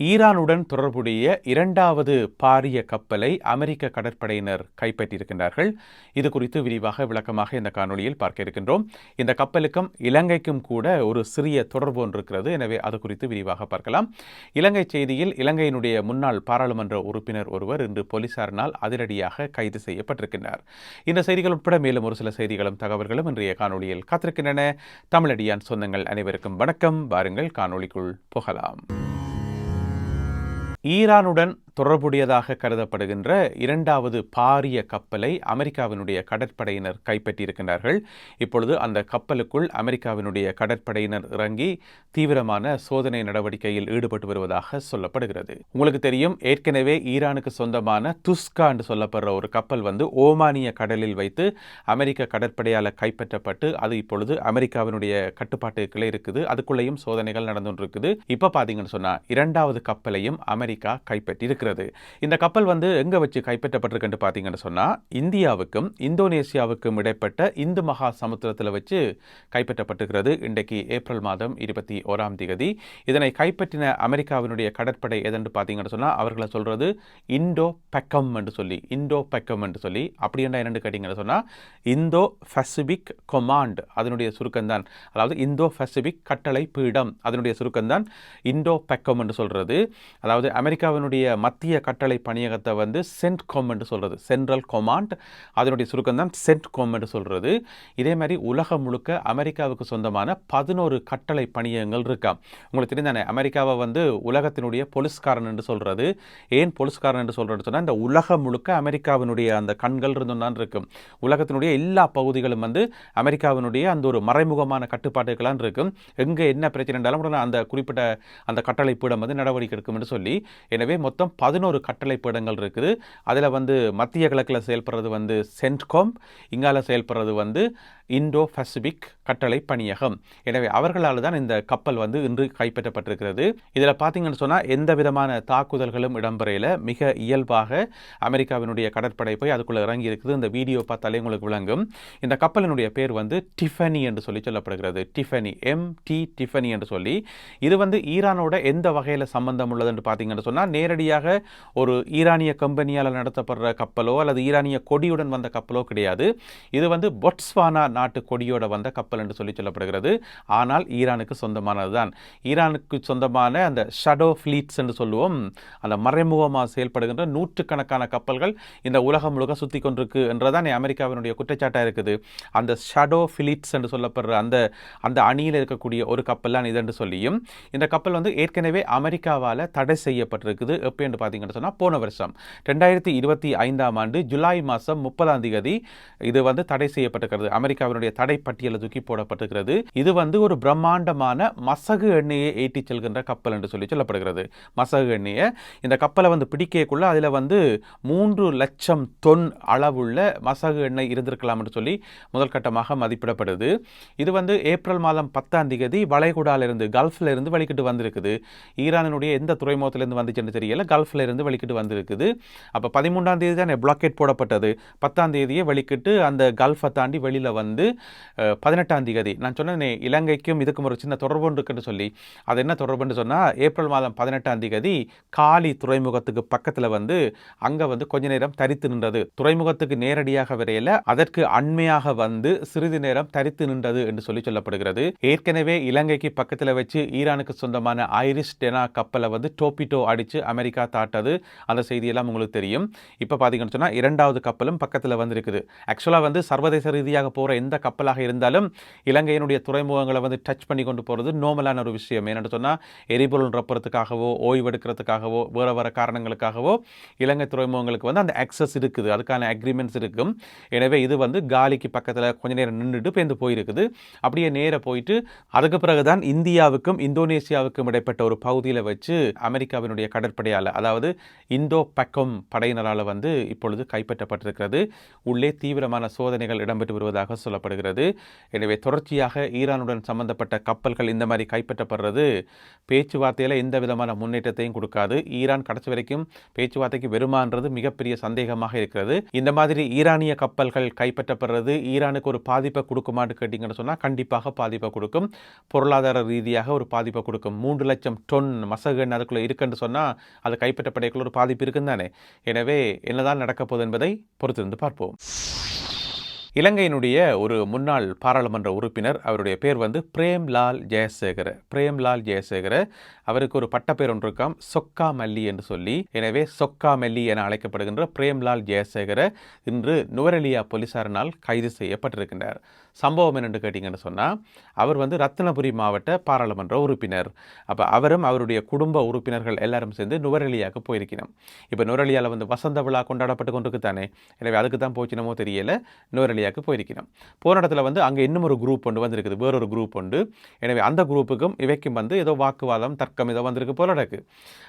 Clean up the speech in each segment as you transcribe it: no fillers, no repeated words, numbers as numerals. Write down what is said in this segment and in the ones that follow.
ஈரானுடன் தொடர்புடைய இரண்டாவது பாரிய கப்பலை அமெரிக்க கடற்படையினர் கைப்பற்றியிருக்கின்றார்கள். இது குறித்து விரிவாக விளக்கமாக இந்த காணொலியில் பார்க்க இருக்கின்றோம். இந்த கப்பலுக்கும் இலங்கைக்கும் கூட ஒரு சிறிய தொடர்பு ஒன்று இருக்கிறது. எனவே அது குறித்து விரிவாக பார்க்கலாம். இலங்கை செய்தியில் இலங்கையினுடைய முன்னாள் பாராளுமன்ற உறுப்பினர் ஒருவர் இன்று போலீசாரினால் அதிரடியாக கைது செய்யப்பட்டிருக்கின்றார். இந்த செய்திகள் உட்பட மேலும் ஒரு சில செய்திகளும் தகவல்களும் இன்றைய காணொலியில் காத்திருக்கின்றன. தமிழடியான் சொந்தங்கள் அனைவருக்கும் வணக்கம். வாருங்கள் காணொலிக்குள் போகலாம். ஈரானுடன் தொடர்புடையதாக கருதப்படுகின்ற இரண்டாவது பாரிய கப்பலை அமெரிக்காவினுடைய கடற்படையினர் கைப்பற்றியிருக்கின்றார்கள். இப்பொழுது அந்த கப்பலுக்குள் அமெரிக்காவினுடைய கடற்படையினர் இறங்கி தீவிரமான சோதனை நடவடிக்கையில் ஈடுபட்டு வருவதாக சொல்லப்படுகிறது. உங்களுக்கு தெரியும், ஏற்கனவே ஈரானுக்கு சொந்தமான துஸ்கா என்று சொல்லப்படுற ஒரு கப்பல் ஓமானிய கடலில் வைத்து அமெரிக்க கடற்படையால் கைப்பற்றப்பட்டு அது இப்பொழுது அமெரிக்காவினுடைய கட்டுப்பாட்டுக்குள்ளே இருக்குது. அதுக்குள்ளேயும் சோதனைகள் நடந்து இருக்குது. இப்போ பார்த்தீங்கன்னு சொன்னால் இரண்டாவது கப்பலையும் அமெரிக்கா கைப்பற்றி இருக்கிறது. இந்த கப்பல் எங்க வச்சு கைப்பற்றப்பட்டிருக்கு பார்த்தீங்கன்னு சொன்னா, இந்தியாவுக்கும் இந்தோனேசியாவுக்கும் இடைப்பட்ட இந்து மகா சமுத்திரத்தில் வச்சு கைப்பற்றப்பட்டிருக்கிறது. இன்றைக்கு ஏப்ரல் மாதம் 21ஆம் தேதி இதனை கைப்பற்றின அமெரிக்காவினுடைய கடற்படை எதென்று பார்த்தீங்கன்னு சொன்னா, அவர்களை சொல்றது இந்தோ பெக்கம் என்று சொல்லி, இந்தோ பெக்கம் என்று சொல்லி. அப்படி என்னன்னு கேட்டீங்கன்னு சொன்னா, இந்தோ பசிபிக் கொமாண்ட் அதனுடைய சுருக்கம்தான், அதாவது இந்தோ பசிபிக் கட்டளை பீடம் அதனுடைய சுருக்கம்தான் இந்தோ பெக்கம் என்று சொல்றது. அதாவது அமெரிக்காவினுடைய மத்திய கட்டளை பணியகத்தை சென்ட்கொம் என்று சொல்றது, சென்ட்ரல் கொமாண்ட் அதனுடைய சுருக்கம் தான் சென்ட்கொம் என்று சொல்றது. இதே மாதிரி உலகம் முழுக்க அமெரிக்காவுக்கு சொந்தமான 11 கட்டளை பணியகங்கள் இருக்கா. உங்களுக்கு தெரிந்தானே, அமெரிக்காவை உலகத்தினுடைய போலீஸ்காரன் என்று சொல்றது. ஏன் போலீஸ்காரன் என்று சொல்றது சொன்னா, இந்த உலகம் முழுக்க அமெரிக்காவினுடைய அந்த கண்கள் இருந்துதான் இருக்கும். உலகத்தினுடைய எல்லா பகுதிகளும் அமெரிக்காவினுடைய அந்த ஒரு மறைமுகமான கட்டுப்பாட்டுகளான் இருக்கும். எங்க என்ன பிரச்சனை இருந்தாலும் அந்த குறிப்பிட்ட அந்த கட்டளை பீடம் நடவடிக்கை எடுக்கும் என்று சொல்லி. எனவே மொத்தம் 11 கட்டளை பீடங்கள் இருக்குது. அதில் மத்திய கிழக்கில் செயல்படுறது சென்ட்கொம், இங்கால செயல்படுறது இந்தோ பசிபிக் கட்டளை பணியகம். எனவே அவர்களால் தான் இந்த கப்பல் இன்று கைப்பற்றப்பட்டிருக்கிறது. இதில் பார்த்தீங்கன்னு சொன்னால், எந்த விதமான தாக்குதல்களும் இடம்பெறையில் மிக இயல்பாக அமெரிக்காவினுடைய கடற்படை போய் அதுக்குள்ளே இறங்கி இருக்குது. இந்த வீடியோ பார்த்தாலே உங்களுக்கு விளங்கும். இந்த கப்பலினுடைய பேர் டிஃபனி என்று சொல்லி சொல்லப்படுகிறது. டிஃபனி, MT டிஃபனி என்று சொல்லி. இது ஈரானோட எந்த வகையில் சம்பந்தம் உள்ளது என்று பார்த்தீங்கன்னு சொன்னால், நேரடியாக ஒரு ஈரானிய கம்பெனியால் நடத்தப்படுற கப்பலோ அல்லது ஈரானிய கொடியுடன் வந்த கப்பலோ கிடையாது. இது பொட்ஸ்வானா நாட்டு கொடியோட வந்த கப்பல் என்று சொல்லி சொல்லப்படுகிறது. ஆனால் ஈரானுக்கு சொந்தமானதுதான். ஈரானுக்கு சொந்தமான அந்த ஷடோ ஃபிளீட்ஸ் என்று சொல்லுவோம், அந்த மறைமுகமாக செயல்படுகின்ற நூற்றுக்கணக்கான கப்பல்கள் இந்த உலகம் முழுக்க சுற்றி கொண்டிருக்கு என்றதான் அமெரிக்காவினுடைய குற்றச்சாட்டாக இருக்குது. அந்த ஷடோ ஃபிளீட்ஸ் என்று சொல்லப்படுற அந்த அணியில் இருக்கக்கூடிய ஒரு கப்பல் தான் இதென்று சொல்லியும், இந்த கப்பல் ஏற்கனவே அமெரிக்காவால் தடை செய்யப்பட்டிருக்குது. எப்போ என்று பார்த்தீங்கன்னு சொன்னால், போன வருஷம் 2025ஆம் ஆண்டு ஜூலை மாதம் 30ஆம் தேதி இது தடை செய்யப்பட்டிருக்கிறது. அமெரிக்காவினுடைய தடை பட்டியலில் தூக்கி போடப்பட்டிருக்கிறது. இது ஒரு பிரம்மாண்டமான மசகு எண்ணெயை ஏற்றி செல்கின்ற கப்பல் என்று சொல்லி சொல்லப்படுகிறது. மசகு எண்ணெயை இந்த கப்பலை பிடிக்கக்குள்ள அதில் 3 லட்சம் தொன் அளவுள்ள மசகு எண்ணெய் இருந்திருக்கலாம் என்று சொல்லி முதல் கட்டமாக மதிப்பிடப்படுது. இது ஏப்ரல் மாதம் 10ஆம் தேதி வளைகுடாலிருந்து, கல்ஃபில் இருந்து வெளிக்கிட்டு வந்திருக்குது. ஈரானுடைய எந்த துறைமுகத்திலிருந்து வந்துச்சுன்னு தெரியல, கல்ஃபில் இருந்து வெளிக்கிட்டு வந்திருக்குது. அப்போ 13ஆம் தேதி தான் பிளாக்கெட் போடப்பட்டது. 10ஆம் தேதியே வெளிக்கிட்டு அந்த கல்ஃபை தாண்டி வெளியில் 18ஆம் தேதி நான் சொன்னேன், இலங்கைக்கும் இதுக்கும் ஒரு சின்ன தொடர்பு இருக்குன்னு சொல்லி. அது என்ன தொடர்புன்னு சொன்னால், ஏப்ரல் மாதம் 18ஆம் தேதி காலி துறைமுகத்துக்கு பக்கத்தில் அங்கே கொஞ்ச நேரம் தரித்து நின்றது. துறைமுகத்துக்கு நேரடியாக வரையில அதற்கு அண்மையாக சிறிது நேரம் தரித்து நின்றது என்று சொல்லி சொல்லப்படுகிறது. ஏற்கனவே இலங்கைக்கு பக்கத்தில் வச்சு ஈரானுக்கு சொந்தமான ஐரிஸ் டெனா கப்பலை டோபிட்டோ அடித்து அமெரிக்கா தாட்டது. அந்த செய்தியெல்லாம் உங்களுக்கு தெரியும். இப்போ பார்த்தீங்கன்னு சொன்னால், இரண்டாவது கப்பலும் பக்கத்தில் இருக்குது. ஆக்சுவலாக சர்வதேச ரீதியாக போகிற எந்த கப்பலாக இருந்தாலும் இலங்கையினுடைய துறைமுகங்களை டச் பண்ணி கொண்டு போகிறது நார்மலான ஒரு விஷயம். ஏன்னு சொன்னால், எரிபொருள் ரப்புறதுக்காகவோ ஓய்வெடுக்கிறதுக்காகவோ வேறு காரணங்களுக்காகவோ இலங்கை துறைமுகங்களுக்கு அந்த ஆக்சஸ் இருக்குது, அதுக்கான அக்ரிமெண்ட்ஸ் இருக்கும். எனவே இது காலிக்கு பக்கத்தில் கொஞ்ச நேரம் நின்றுட்டு பேருந்து போயிருக்குது. அப்படியே நேர போயிட்டு அதுக்கு பிறகுதான் இந்தியாவுக்கும் இந்தோனேசியாவுக்கும் இடைப்பட்ட ஒரு பகுதியில் வச்சு அமெரிக்காவினுடைய கடற்படையால், அதாவது இந்தோ பக்கம் படையினரால் வந்து இப்பொழுது கைப்பற்றப்பட்டிருக்கிறது. உள்ளே தீவிரமான சோதனைகள் இடம்பெற்று வருவதாக சொல்லப்படுகிறது. எனவே தொடர்ச்சியாக ஈரானுடன் சம்பந்தப்பட்ட கப்பல்கள் இந்த மாதிரி கைப்பற்றப்படுறது பேச்சுவார்த்தையில் எந்த விதமான முன்னேற்றத்தையும் கொடுக்காது. ஈரான் கடைசி வரைக்கும் பேச்சுவார்த்தைக்கு வருமானது மிகப்பெரிய சந்தேகமாக இருக்கிறது. இந்த மாதிரி ஈரானிய கப்பல்கள் கைப்பற்றப்படுறது ஈரானுக்கு ஒரு பாதிப்பை கொடுக்குமான்னு கேட்டிங்கன்னு சொன்னால் கண்டிப்பாக பாதிப்பை கொடுக்கும். பொருளாதார ரீதியாக ஒரு பாதிப்பை கொடுக்கும். 3 லட்சம் டொன் மசகு அதுக்குள்ளே இருக்குன்னு சொன்னால் அது கைப்பற்றப்படைக்குள்ள ஒரு பாதிப்பு இருக்குன்னு தானே. எனவே என்னதான் நடக்கப் போகுது என்பதை பொறுத்திருந்து பார்ப்போம். இலங்கையினுடைய ஒரு முன்னாள் பாராளுமன்ற உறுப்பினர், அவருடைய பேர் வந்து பிரேம்லால் ஜெயசேகர. பிரேம்லால் ஜெயசேகர அவருக்கு ஒரு பட்டப்பேர் ஒன்று இருக்காம், சொக்கா மல்லி என்று சொல்லி. எனவே சொக்கா மல்லி என அழைக்கப்படுகின்ற பிரேம்லால் ஜெயசேகர இன்று நுவரெலியா போலீசாரினால் கைது செய்யப்பட்டிருக்கின்றார். சம்பவம் என்னென்று கேட்டிங்கன்னு சொன்னால், அவர் வந்து ரத்தினபுரி மாவட்ட பாராளுமன்ற உறுப்பினர். அப்போ அவரும் அவருடைய குடும்ப உறுப்பினர்கள் எல்லாரும் சேர்ந்து நுவரெலியாவுக்கு போயிருக்கணும். இப்போ நுவரெலியாவில் வந்து வசந்த விழா கொண்டாடப்பட்டு கொண்டிருக்கு தானே. எனவே அதுக்கு தான் போச்சுனமோ தெரியல, நுவரெலியாவுக்கு போயிருக்கணும். போன இடத்துல வந்து அங்கே இன்னும் ஒரு குரூப் ஒன்று வந்திருக்குது, வேறொரு குரூப் உண்டு. எனவே அந்த குரூப்புக்கும் இவைக்கும் வந்து ஏதோ வாக்குவாதம் தர்க்கம் ஏதோ வந்திருக்கு போல இருக்கு.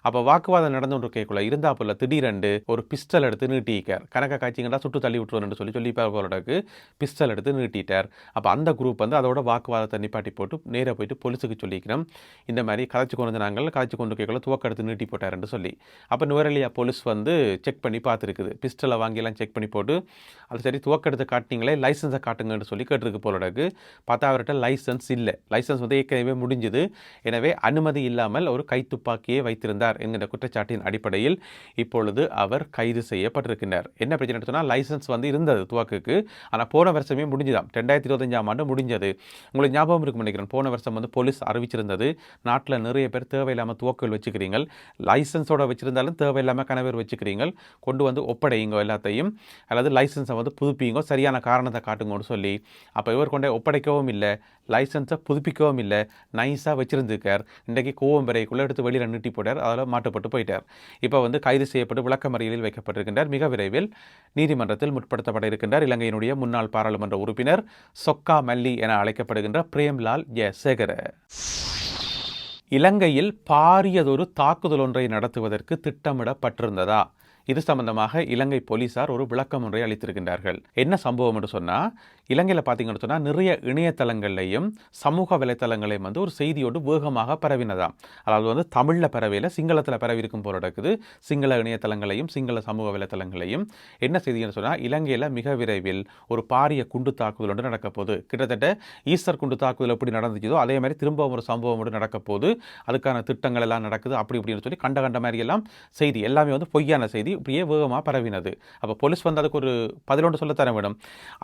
அப்போ வாக்குவாதம் நடந்து கொண்டு கேட்கல இருந்தா போல திடீரென்று ஒரு பிஸ்டல் எடுத்து நீட்டிக்கார். கணக்க காய்ச்சிங்கடா சுட்டு தள்ளி விட்டுருவோன்னு சொல்லி போல இருக்கு. பிஸ்டல் எடுத்து நீட்டிட்டார். அப்போ அந்த குரூப் வந்து அதோட வாக்குவாதத்தை நிப்பாட்டி போட்டு நேராக போயிட்டு போலீஸுக்கு சொல்லிக்கிறோம், இந்த மாதிரி கதைச்சு கொண்டு நாங்கள் கதைச்சு கொண்டு கேட்கல துவக்க எடுத்து நீட்டி போட்டாருன்னு சொல்லி. அப்போ நுவரெலியா போலீஸ் வந்து செக் பண்ணி பார்த்துருக்குது. பிஸ்டலை வாங்கியெல்லாம் செக் பண்ணி போட்டு அது சரி துவக்க எடுத்து காட்டினீங்களே லைசன்ஸை காட்டுங்கன்னு சொல்லி கேட்டிருக்கு போல இருக்கு. பார்த்தா அவர்கிட்ட லைசன்ஸ் இல்லை. லைசன்ஸ் வந்து ஏற்கனவே முடிஞ்சுது. எனவே அனுமதி இல்லாமல் ஒரு கைத்துப்பாக்கியை வைத்திருந்தார் என்கிற குற்றச்சாட்டின் அடிப்படையில் இப்பொழுது அவர் கைது செய்யப்பட்டிருக்கிறார். என்ன பிரச்சனை சொன்னால், லைசன்ஸ் வந்து இருந்தது துவக்குக்கு, ஆனால் போன வருஷமே முடிஞ்சுதான். 2025ஆம் ஆண்டு முடிஞ்சது. உங்களுக்கு ஞாபகம் இருக்கும் நினைக்கிறேன், போன வருஷம் வந்து போலீஸ் அறிவிச்சிருந்தது, நாட்டில் நிறைய பேர் தேவையில்லாமல் துவக்கல் வச்சுக்கிறீங்க, லைசன்ஸோட வச்சிருந்தாலும் தேவையில்லாமல் கனவேர் வச்சுக்கிறீங்க, கொண்டு வந்து ஒப்படைங்க எல்லாத்தையும், அல்லது லைசன்ஸை வந்து புதுப்பிங்க, சரியான காரணத்தை காட்டுங்கன்னு சொல்லி. அப்போ இவர் கொண்டே ஒப்படைக்கவும் இல்லை, லைசன்ஸை புதுப்பிக்கவும் இல்லை, நைஸாக வச்சிருந்துருக்கார். இன்றைக்கு கோவம் வரைக்குள்ளே எடுத்து வெளியில் நீட்டி போட்டார், அதில் மாட்டுப்பட்டு போயிட்டார். இப்போ வந்து கைது செய்யப்பட்டு விளக்கமறியலில் வைக்கப்பட்டிருக்கின்றார். மிக விரைவில் நீதிமன்றத்தில் முற்படுத்தப்பட இருக்கின்றார் இலங்கையினுடைய முன்னாள் பாராளுமன்ற உறுப்பினர் சொக்கா மல்லி என அழைக்கப்படுகின்ற பிரேம்லால் ஜெயசேகர. இலங்கையில் பாரியதொரு தாக்குதல் ஒன்றை நடத்துவதற்கு திட்டமிடப்பட்டிருந்ததா? இது சம்பந்தமாக இலங்கை போலீசார் ஒரு விளக்கம் ஒன்றை அளித்திருக்கின்றார்கள். என்ன சம்பவம் என்று சொன்னால், இலங்கையில் பார்த்தீங்கன்னு சொன்னால் நிறைய இணையதளங்களையும் சமூக வலைத்தளங்களையும் வந்து ஒரு செய்தியோடு வேகமாக பரவினதாம். அதாவது வந்து தமிழில் பரவியில் சிங்களத்தில் பரவி இருக்கும் போல இருக்குது. சிங்கள இணையதளங்களையும் சிங்கள சமூக வலைத்தளங்களையும் என்ன செய்தின்னு சொன்னால், இலங்கையில் மிக விரைவில் ஒரு பாரிய குண்டு தாக்குதல் ஒன்று நடக்க போகுது. கிட்டத்தட்ட ஈஸ்டர் குண்டு தாக்குதல் எப்படி நடந்துச்சதோ அதே மாதிரி திரும்பவும் ஒரு சம்பவம் ஒன்று நடக்க போகுது. அதுக்கான திட்டங்கள் எல்லாம் நடக்குது அப்படி இப்படின்னு சொல்லி கண்ட மாதிரி எல்லாம் செய்தி எல்லாமே வந்து பொய்யான செய்தி இப்படியே வேகமாக பரவினது. அப்போ போலீஸ் வந்து அதுக்கு ஒரு பதிலொன்று சொல்ல தர வேண்டும்.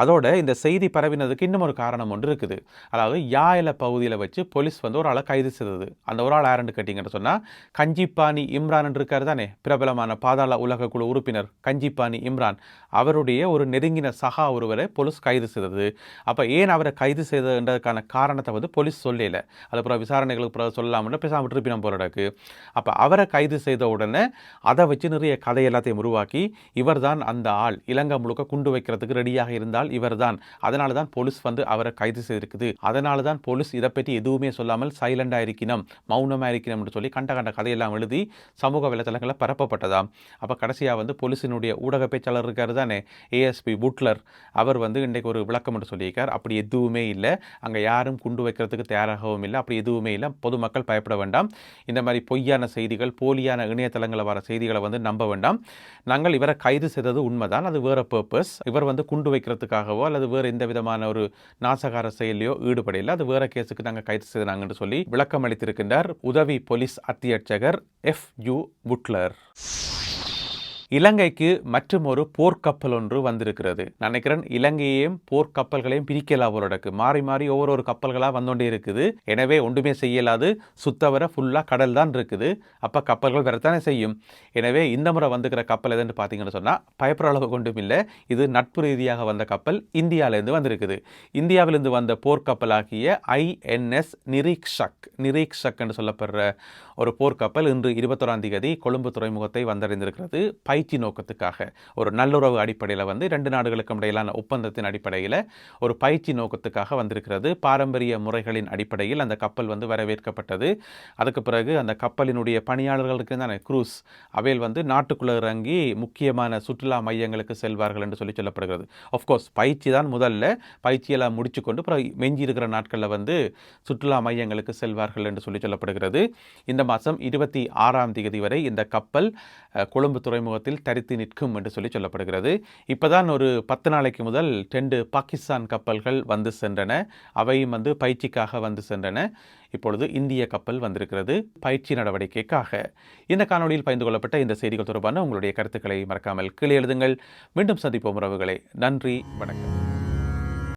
அதோட இந்த செய்தி பரவினதுக்கு இன்னும் ஒரு காரணம் ஒன்று இருக்குது. அதாவது யாயில பகுதியில் வச்சு போலீஸ் வந்து ஒரு ஆளை கைது செய்தது. அந்த ஒரு ஆள் யாருன்னு கேட்டிங்கன்னு சொன்னால், கஞ்சிப்பாணி இம்ரான் இருக்கார் தானே, பிரபலமான பாதாள உலக குழு உறுப்பினர் கஞ்சிப்பாணி இம்ரான், அவருடைய ஒரு நெருங்கின சகா ஒருவரை போலீஸ் கைது செய்தது. அப்போ ஏன் அவரை கைது செய்ததுன்றதுக்கான காரணத்தை வந்து போலீஸ் சொல்லல. அது அப்புறம் விசாரணைகளுக்கு சொல்லலாம்னு பேசாமல் விட்டுருப்பினம் போல இருக்கு. அப்போ அவரை கைது செய்த உடனே அதை வச்சு நிறைய கதையெல்லாம் உருவாக்கி, இவர்தான் அந்த ஆள், இலங்கை முழுக்க குண்டு வைக்கிறதுக்கு ரெடியாக இருந்தால் இவர்தான், அதனால தான் போலீஸ் வந்து அவரை கைது செய்திருக்குது, அதனால தான் போலீஸ் இதை பற்றி எதுவுமே சொல்லாமல் சைலண்டாக இருக்கணும், மௌனமாக இருக்கணும் என்று சொல்லி கண்ட கதையெல்லாம் எழுதி சமூக வலைத்தளங்களில் பரப்பப்பட்டதாம். அப்போ கடைசியாக வந்து போலீஸினுடைய ஊடக பேச்சாளர் இருக்காரு தானே, ஏஎஸ்பி புட்லர், அவர் வந்து இன்றைக்கு ஒரு விளக்கம் என்று சொல்லியிருக்கார். அப்படி எதுவுமே இல்லை, அங்கே யாரும் குண்டு வைக்கிறதுக்கு தயாராகவும் இல்லை, அப்படி எதுவுமே இல்லை, பொதுமக்கள் பயப்பட வேண்டாம், இந்த மாதிரி பொய்யான செய்திகள் போலியான இணையதளங்களில் வர செய்திகளை வந்து நம்ப வேண்டாம், நாங்கள் இவரை கைது செய்தது உண்மைதான், அது வேற பர்பஸ், இவர் வந்து குண்டு வைக்கிறதுக்காகவோ அல்லது வேறு எந்த விதமான ஒரு நாசகார செயலியோ ஈடுபடையில், அது வேற கேஸுக்கு நாங்கள் கைது செய்தாங்கன்னு சொல்லி விளக்கம் அளித்திருக்கின்றார் உதவி போலீஸ் அத்தியட்சகர் FU புட்லர். இலங்கைக்கு மற்றும் ஒரு போர்க்கப்பல் ஒன்று வந்திருக்கிறது. நினைக்கிறேன் இலங்கையையும் போர்க்கப்பல்களையும் பிரிக்கலாம் போலடக்கு, மாறி மாறி ஒவ்வொரு கப்பல்களாக வந்தோண்டே இருக்குது. எனவே ஒன்றுமே செய்யலாது, சுத்தவரை ஃபுல்லாக கடல் தான் இருக்குது. அப்போ கப்பல்கள் வரத்தானே செய்யும். எனவே இந்த முறை வந்துக்கிற கப்பல் எதுன்னு பார்த்தீங்கன்னு சொன்னால் பயப்படுற அளவு கொண்டும் இல்லை, இது நட்பு ரீதியாக வந்த கப்பல் இந்தியாவிலேருந்து வந்திருக்குது. இந்தியாவிலிருந்து வந்த போர்க்கப்பலாகிய INS நிரீக்ஷக் என்று சொல்லப்படுற ஒரு போர்க்கப்பல் இன்று 21ஆம் தேதி கொழும்பு துறைமுகத்தை வந்தடைந்திருக்கிறது. பயிற்சி நோக்கத்துக்காக ஒரு நல்லுறவு அடிப்படையில் வந்து 2 நாடுகளுக்கும் இடையிலான ஒப்பந்தத்தின் அடிப்படையில் ஒரு பயிற்சி நோக்கத்துக்காக வந்திருக்கிறது. பாரம்பரிய முறைகளின் அடிப்படையில் அந்த கப்பல் வந்து வரவேற்கப்பட்டது. அதுக்கு பிறகு அந்த கப்பலினுடைய பணியாளர்களுக்கு தானே குரூஸ் அவையில் வந்து நாட்டுக்குள்ளே இறங்கி முக்கியமான சுற்றுலா மையங்களுக்கு செல்வார்கள் என்று சொல்லப்படுகிறது. ஆஃப்கோர்ஸ் பயிற்சி தான் முதல்ல, பயிற்சியெல்லாம் முடிச்சு கொண்டு அப்புறம் மெஞ்சி இருக்கிற நாட்களில் வந்து சுற்றுலா மையங்களுக்கு செல்வார்கள் என்று சொல்லப்படுகிறது. இந்த மாதம் 26ஆம் தேதி வரை இந்த கப்பல் கொழும்பு துறைமுகத்தில் தரித்து நிற்கும் என்று சொல்லப்படுகிறது. இப்போதான் ஒரு 10 நாளைக்கு முதல் 2 பாகிஸ்தான் கப்பல்கள் வந்து சென்றன. அவையும் வந்து பயிற்சிக்காக வந்து சென்றன. இப்பொழுது இந்திய கப்பல் வந்திருக்கிறது பயிற்சி நடவடிக்கைக்காக. இந்த காணொலியில் பகிர்ந்து கொள்ளப்பட்ட இந்த செய்திகள் தொடர்பான உங்களுடைய கருத்துக்களை மறக்காமல் கீழே எழுதுங்கள். மீண்டும் சந்திப்போம் உறவுகளே. நன்றி, வணக்கம்.